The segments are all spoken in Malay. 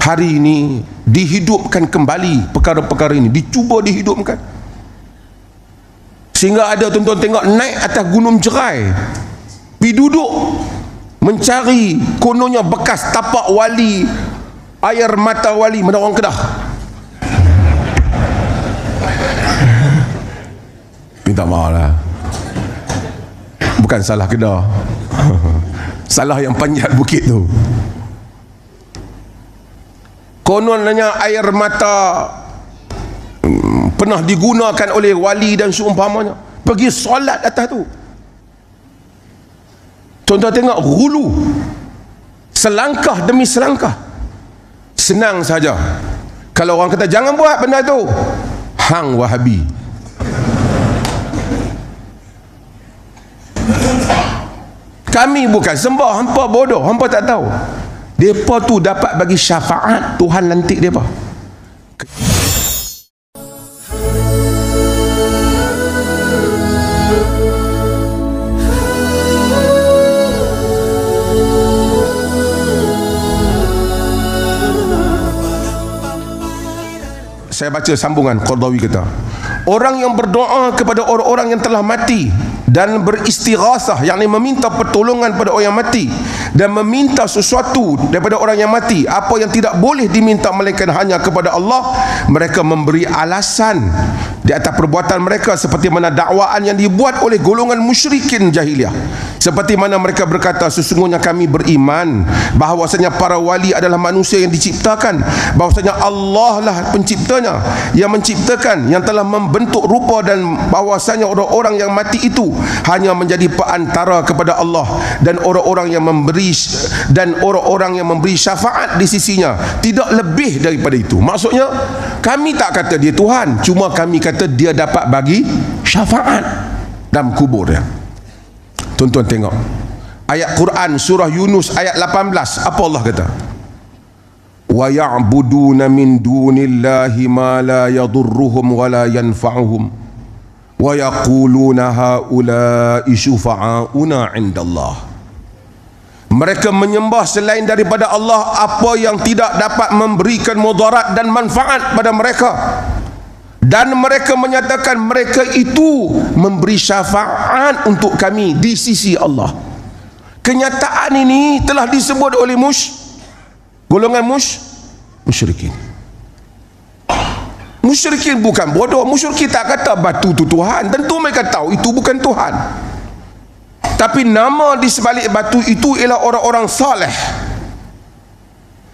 hari ini dihidupkan kembali perkara-perkara ini, dicuba dihidupkan, sehingga ada tuan-tuan tengok naik atas gunung Jerai, pergi duduk mencari kononnya bekas tapak wali, air mata wali, mana orang Kedah. Minta maaf lah, bukan salah Kedah, salah yang panjat bukit tu. Kononnya air mata pernah digunakan oleh wali dan seumpamanya, pergi solat atas tu. Tuan-tuan tengok hulu, selangkah demi selangkah. Senang saja kalau orang kata jangan buat benda tu, hang Wahabi. Kami bukan sembah, hampa bodoh, hampa tak tahu. Depa tu dapat bagi syafaat, Tuhan lantik depa. Saya baca sambungan Qardawi kata, orang yang berdoa kepada orang-orang yang telah mati dan beristighasah, yakni meminta pertolongan pada orang yang mati dan meminta sesuatu daripada orang yang mati, apa yang tidak boleh diminta melainkan hanya kepada Allah, mereka memberi alasan di atas perbuatan mereka, seperti mana dakwaan yang dibuat oleh golongan musyrikin jahiliah. Seperti mana mereka berkata, sesungguhnya kami beriman bahawasanya para wali adalah manusia yang diciptakan, bahawasanya Allah lah penciptanya, yang menciptakan, yang telah membentuk rupa, dan bahawasanya orang-orang yang mati itu hanya menjadi perantara kepada Allah dan orang-orang yang memberi syafaat di sisinya, tidak lebih daripada itu. Maksudnya kami tak kata dia Tuhan, cuma kami kata dia dapat bagi syafaat dalam kubur dia. Tuan-tuan tengok ayat Quran surah Yunus ayat 18, apa Allah kata? Wa ya'buduna min dunillahi ma la yadurruhum wa la yanfa'uhum wa yaquluna haula'i syufa'auna 'indallah. Mereka menyembah selain daripada Allah apa yang tidak dapat memberikan mudarat dan manfaat pada mereka, dan mereka menyatakan mereka itu memberi syafaat untuk kami di sisi Allah. Kenyataan ini telah disebut oleh golongan musyrikin. Musyrikin bukan bodoh, musyrikin tak kata batu itu Tuhan, tentu mereka tahu itu bukan Tuhan. Tapi nama di sebalik batu itu ialah orang-orang saleh,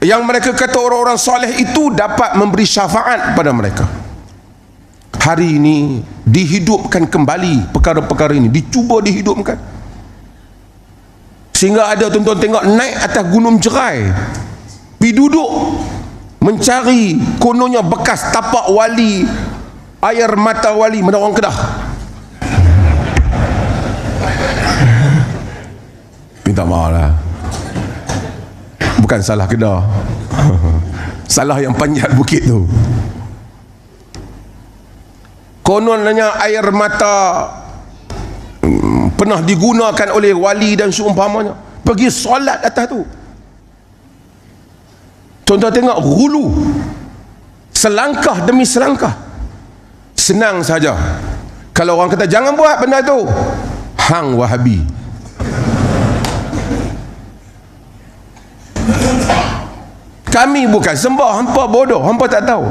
yang mereka kata orang-orang saleh itu dapat memberi syafaat pada mereka. Hari ini dihidupkan kembali perkara-perkara ini, dicuba dihidupkan, sehingga ada tuan-tuan tengok naik atas gunung Jerai, pergi duduk mencari kononnya bekas tapak wali, air mata wali, mana orang Kedah. Minta maaf lah, bukan salah Kedah, salah yang panjat bukit tu. Kononnya air mata pernah digunakan oleh wali dan seumpamanya, pergi solat atas tu. Tuan-tuan tengok hulu, selangkah demi selangkah. Senang saja kalau orang kata jangan buat benda tu, hang Wahabi. Kami bukan sembah, hampa bodoh, hampa tak tahu.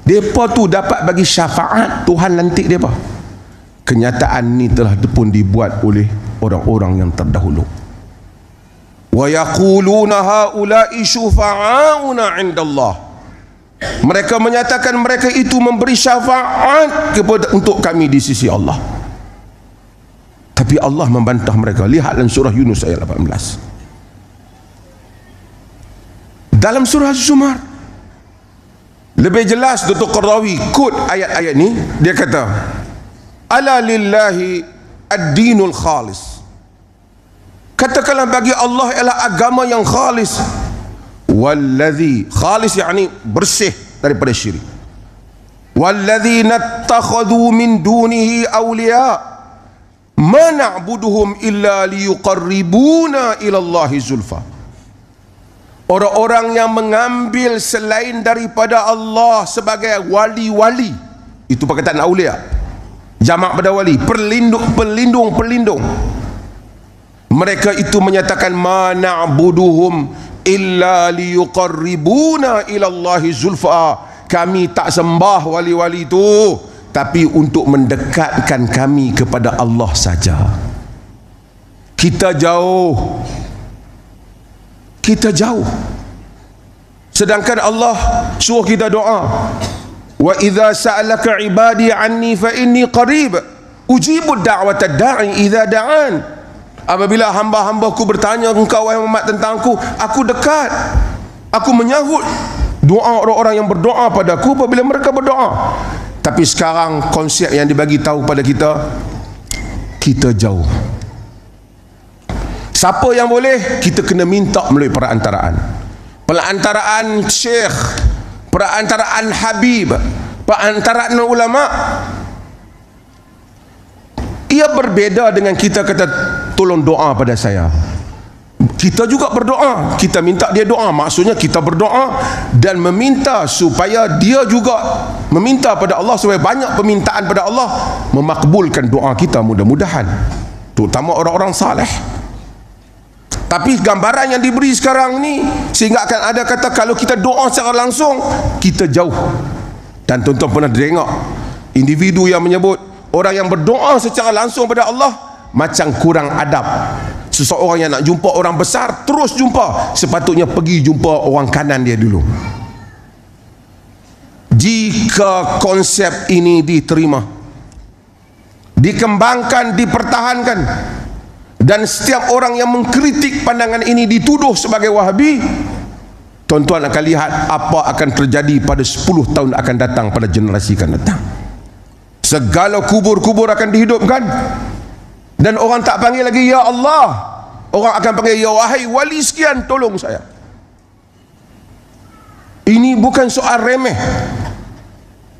Depa tu dapat bagi syafaat, Tuhan lantik depa. Kenyataan ni telah pun dibuat oleh orang-orang yang terdahulu. Wa yaquluna haula'i syufa'auna 'indallah. Mereka menyatakan mereka itu memberi syafaat untuk kami di sisi Allah. Tapi Allah membantah mereka. Lihat dalam surah Yunus ayat 18. Dalam surah Az-Zumar lebih jelas Dr. Qardawi quote ayat-ayat ni, dia kata, ala lillahi ad-dinul khalis. Katakanlah bagi Allah ialah agama yang khalis. Wallazi, khalis yakni bersih daripada syirik. Walladzina ittakhadhu min dunihi awliya ma na'buduhum illa liyuqarribuna ila Allahi zulfa. orang-orang yang mengambil selain daripada Allah sebagai wali-wali, itu perkataan aulia, jamak pada wali, pelindung. Mereka itu menyatakan ma na'buduhum illa liyuqarribuna ila Allahi zulfa. Kami tak sembah wali-wali itu tapi untuk mendekatkan kami kepada Allah saja. Kita jauh. Sedangkan Allah suruh kita doa. Wa idza sa'alaka ibadi anni fa inni qarib ujibu da'watad da'i idza da'an. Apabila hamba-hambaku bertanya engkau wahai Muhammad tentang aku dekat. Aku menyahut doa orang-orang yang berdoa padaku apabila mereka berdoa. Tapi sekarang konsep yang dibagi tahu pada kita jauh. Siapa yang boleh? Kita kena minta melalui perantaraan syekh, perantaraan habib, perantaraan ulama. Ia berbeza dengan kita kata tolong doa pada saya. Kita juga berdoa, kita minta dia doa, maksudnya kita berdoa dan meminta supaya dia juga meminta pada Allah, supaya banyak permintaan pada Allah memakbulkan doa kita mudah-mudahan, terutama orang-orang saleh. Tapi gambaran yang diberi sekarang ni sehingga akan ada kata kalau kita doa secara langsung kita jauh. Dan tuan-tuan pernah tengok individu yang menyebut orang yang berdoa secara langsung pada Allah macam kurang adab. Seseorang yang nak jumpa orang besar terus jumpa, sepatutnya pergi jumpa orang kanan dia dulu. Jika konsep ini diterima, dikembangkan, dipertahankan, dan setiap orang yang mengkritik pandangan ini dituduh sebagai Wahabi, tuan-tuan akan lihat apa akan terjadi pada 10 tahun akan datang, pada generasi akan datang. Segala kubur-kubur akan dihidupkan dan orang tak panggil lagi ya Allah, orang akan panggil ya wahai wali sekian tolong saya. Ini bukan soal remeh,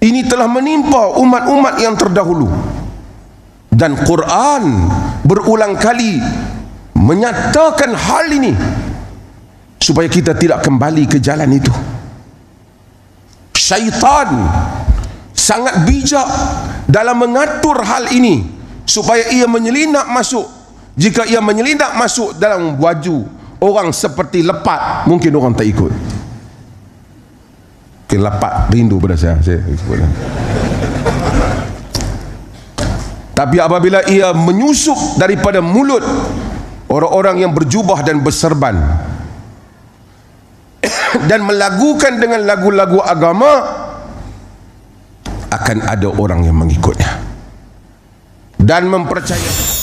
ini telah menimpa umat-umat yang terdahulu. Dan Quran berulang kali menyatakan hal ini supaya kita tidak kembali ke jalan itu. Syaitan sangat bijak dalam mengatur hal ini supaya ia menyelinap masuk. Jika ia menyelinap masuk dalam baju orang seperti lepat, mungkin orang tak ikut. Mungkin lepat rindu pada saya ikutlah. Tapi apabila ia menyusup daripada mulut orang-orang yang berjubah dan berserban dan melagukan dengan lagu-lagu agama, akan ada orang yang mengikutnya dan mempercayai.